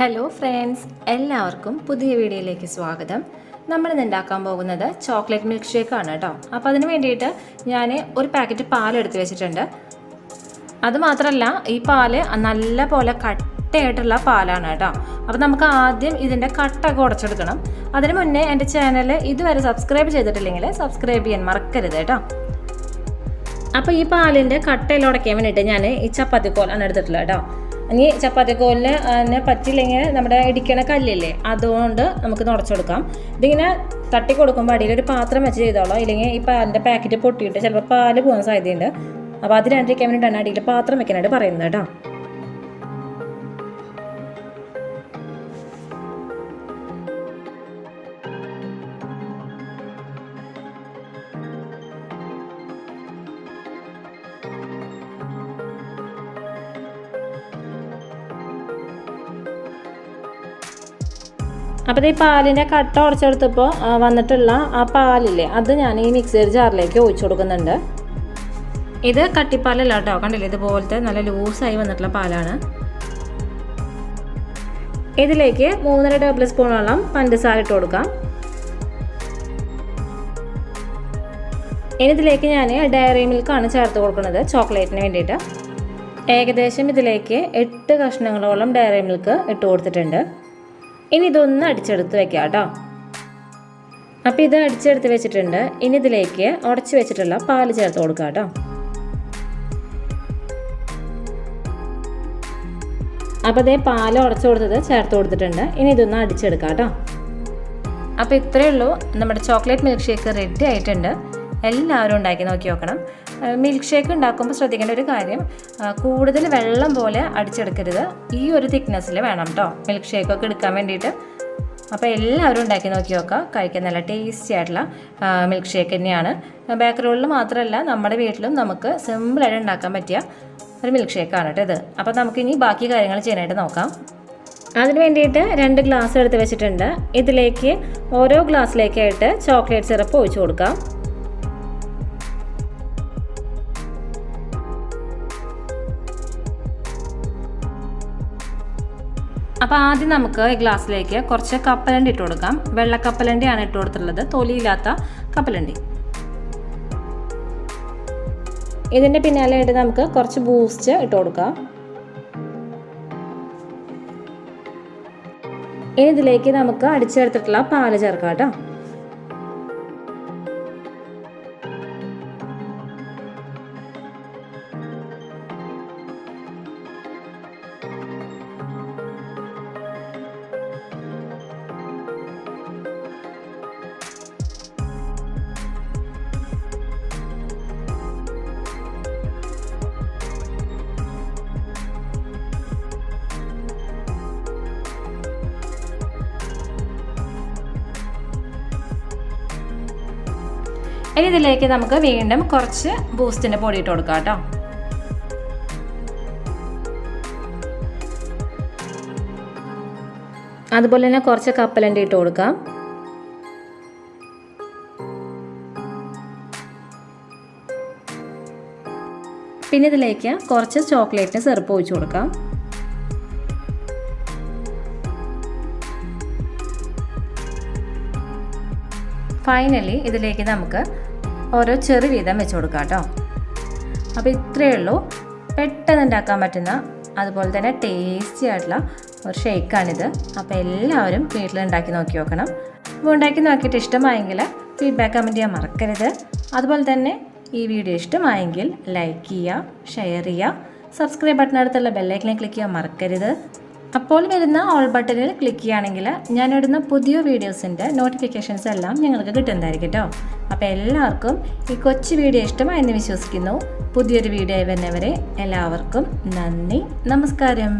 Hello friends, എല്ലാവർക്കും പുതിയ വീഡിയോയിലേക്ക് സ്വാഗതം. നമ്മളിന്ന് ഉണ്ടാക്കാൻ പോകുന്നത് ചോക്ലേറ്റ് മിൽക്ക് ഷേക്ക് ആണ് കേട്ടോ. അപ്പോൾ അതിന് വേണ്ടിയിട്ട് ഞാൻ ഒരു പാക്കറ്റ് പാൽ എടുത്ത് വെച്ചിട്ടുണ്ട്. അതുമാത്രമല്ല, ഈ പാല് നല്ല പോലെ കട്ടയായിട്ടുള്ള പാലാണ് കേട്ടോ. അപ്പോൾ നമുക്ക് ആദ്യം ഇതിൻ്റെ കട്ടൊക്കെ ഉടച്ചെടുക്കണം. അതിന് മുന്നേ എൻ്റെ ചാനൽ ഇതുവരെ സബ്സ്ക്രൈബ് ചെയ്തിട്ടില്ലെങ്കിൽ സബ്സ്ക്രൈബ് ചെയ്യാൻ മറക്കരുത് കേട്ടോ. അപ്പോൾ ഈ പാലിൻ്റെ കട്ടയിൽ ഉടയ്ക്കാൻ വേണ്ടിയിട്ട് ഞാൻ ഈ ചപ്പാത്തിക്കോലാണ് എടുത്തിട്ടുള്ളത് കേട്ടോ. ഇനി ചപ്പാത്തിക്കോലിന് തന്നെ പറ്റില്ലെങ്കിൽ നമ്മുടെ ഇടിക്കണ കല്ലില്ലേ, അതുകൊണ്ട് നമുക്ക് നുടച്ചെടുക്കാം. ഇതിങ്ങനെ തട്ടി കൊടുക്കുമ്പോൾ അടിയിൽ ഒരു പാത്രം വെച്ച് ചെയ്തോളാം, ഇല്ലെങ്കിൽ ഈ പാലിൻ്റെ പാക്കറ്റ് പൊട്ടിയിട്ട് ചിലപ്പോൾ പാല് പോകാൻ സാധ്യതയുണ്ട്. അപ്പോൾ അതിനാണ്ടിരിക്കാൻ വേണ്ടിയിട്ടാണ് അടിയിൽ പാത്രം വെക്കാനായിട്ട് പറയുന്നത് കേട്ടോ. അപ്പോൾ ഈ പാലിൻ്റെ കട്ട ഉടച്ചെടുത്തപ്പോൾ വന്നിട്ടുള്ള ആ പാലില്ലേ, അത് ഞാൻ ഈ മിക്സിയുടെ ജാറിലേക്ക് ഒഴിച്ചു കൊടുക്കുന്നുണ്ട്. ഇത് കട്ടിപ്പാലല്ല കേട്ടോ, കണ്ടില്ലേ, ഇതുപോലത്തെ നല്ല ലൂസായി വന്നിട്ടുള്ള പാലാണ്. ഇതിലേക്ക് 3.5 ടേബിൾ സ്പൂണോളം പഞ്ചസാര ഇട്ട് കൊടുക്കാം. ഇനി ഇതിലേക്ക് ഞാൻ ഡയറി മിൽക്കാണ് ചേർത്ത് കൊടുക്കുന്നത് ചോക്ലേറ്റിന് വേണ്ടിയിട്ട്. ഏകദേശം ഇതിലേക്ക് 8 കഷ്ണങ്ങളോളം ഡയറി മിൽക്ക് ഇട്ട് കൊടുത്തിട്ടുണ്ട്. ഇനി ഇതൊന്ന് അടിച്ചെടുത്ത് വെക്കാം കേട്ടോ. അപ്പോൾ ഇത് അടിച്ചെടുത്ത് വെച്ചിട്ടുണ്ട്. ഇനി ഇതിലേക്ക് ഉടച്ച് വെച്ചിട്ടുള്ള പാല് ചേർത്ത് കൊടുക്കാം കേട്ടോ. അപ്പോൾ അതേ പാല് ഉടച്ചു കൊടുത്തത് ചേർത്ത് കൊടുത്തിട്ടുണ്ട്. ഇനി ഇതൊന്ന് അടിച്ചെടുക്കാം കേട്ടോ. അപ്പോൾ ഇത്രയേ ഉള്ളൂ, നമ്മുടെ ചോക്ലേറ്റ് മിൽക്ക് ഷേക്ക് റെഡി ആയിട്ടുണ്ട്. എല്ലാവരും ഉണ്ടാക്കി നോക്കി നോക്കണം. മിൽക്ക് ഷേക്ക് ഉണ്ടാക്കുമ്പോൾ ശ്രദ്ധിക്കേണ്ട ഒരു കാര്യം, കൂടുതൽ വെള്ളം പോലെ അടിച്ചെടുക്കരുത്. ഈ ഒരു തിക്നെസ്സിൽ വേണം കേട്ടോ മിൽക്ക് ഷേക്കൊക്കെ എടുക്കാൻ വേണ്ടിയിട്ട്. അപ്പോൾ എല്ലാവരും ഉണ്ടാക്കി നോക്കി നോക്കുക. കഴിക്കാൻ നല്ല ടേസ്റ്റി ആയിട്ടുള്ള മിൽക്ക് ഷേക്ക് തന്നെയാണ്. ബേക്കറികളിൽ മാത്രമല്ല, നമ്മുടെ വീട്ടിലും നമുക്ക് സിമ്പിളായിട്ട് ഉണ്ടാക്കാൻ പറ്റിയ ഒരു മിൽക്ക് ഷേക്കാണ് കേട്ടോ ഇത്. അപ്പോൾ നമുക്കിനി ബാക്കി കാര്യങ്ങൾ ചെയ്യാനായിട്ട് നോക്കാം. അതിന് വേണ്ടിയിട്ട് 2 ഗ്ലാസ് എടുത്ത് വെച്ചിട്ടുണ്ട്. ഇതിലേക്ക് ഓരോ ഗ്ലാസ്സിലേക്കായിട്ട് ചോക്ലേറ്റ് സിറപ്പ് ഒഴിച്ചു കൊടുക്കാം. അപ്പോൾ ആദ്യം നമുക്ക് ഈ ഗ്ലാസ്സിലേക്ക് കുറച്ച് കപ്പലണ്ടി ഇട്ട് കൊടുക്കാം. വെള്ള കപ്പലണ്ടിയാണ് ഇട്ട് കൊടുത്തിട്ടുള്ളത്, തൊലിയില്ലാത്ത കപ്പലണ്ടി. ഇതിൻ്റെ പിന്നാലെയായിട്ട് നമുക്ക് കുറച്ച് ബൂസ്റ്റ് ഇട്ട് കൊടുക്കാം. ഇനി ഇതിലേക്ക് നമുക്ക് അടിച്ചെടുത്തിട്ടുള്ള പാല് ചേർക്കാം കേട്ടോ. ഇനി ഇതിലേക്ക് നമുക്ക് വീണ്ടും കുറച്ച് ബൂസ്റ്റിൻ്റെ പൊടി ഇട്ട് കൊടുക്കാം കേട്ടോ. അതുപോലെ തന്നെ കുറച്ച് കപ്പലണ്ടി ഇട്ട് കൊടുക്കാം. പിന്നെ ഇതിലേക്ക് കുറച്ച് ചോക്ലേറ്റിന് സിറപ്പ് ഒഴിച്ചു കൊടുക്കാം. ഫൈനലി ഇതിലേക്ക് നമുക്ക് ഓരോ ചെറു വീതം വെച്ച് കൊടുക്കാം കേട്ടോ. അപ്പോൾ ഇത്രയേ ഉള്ളൂ, പെട്ടെന്ന് ഉണ്ടാക്കാൻ പറ്റുന്ന അതുപോലെ തന്നെ ടേസ്റ്റി ആയിട്ടുള്ള ഒരു ഷേക്കാണിത്. അപ്പോൾ എല്ലാവരും വീട്ടിലുണ്ടാക്കി നോക്കി നോക്കണം. അപ്പോൾ ഉണ്ടാക്കി നോക്കിയിട്ട് ഇഷ്ടമായെങ്കിൽ ഫീഡ്ബാക്ക് കമൻറ്റ് ചെയ്യാൻ മറക്കരുത്. അതുപോലെ തന്നെ ഈ വീഡിയോ ഇഷ്ടമായെങ്കിൽ ലൈക്ക് ചെയ്യുക, ഷെയർ ചെയ്യുക, സബ്സ്ക്രൈബ് ബട്ടണടുത്തുള്ള ബെല്ലൈക്കനെ ക്ലിക്ക് ചെയ്യാൻ മറക്കരുത്. അപ്പോൾ വരുന്ന ഓൾ ബട്ടണിൽ ക്ലിക്ക് ചെയ്യുകയാണെങ്കിൽ ഞാനിടുന്ന പുതിയ വീഡിയോസിൻ്റെ നോട്ടിഫിക്കേഷൻസ് എല്ലാം നിങ്ങൾക്ക് കിട്ടുന്നതായിരിക്കും കേട്ടോ. അപ്പോൾ എല്ലാവർക്കും ഈ കൊച്ചു വീഡിയോ ഇഷ്ടമായെന്ന് വിശ്വസിക്കുന്നു. പുതിയൊരു വീഡിയോ വരുന്നവരെ എല്ലാവർക്കും നന്ദി, നമസ്കാരം.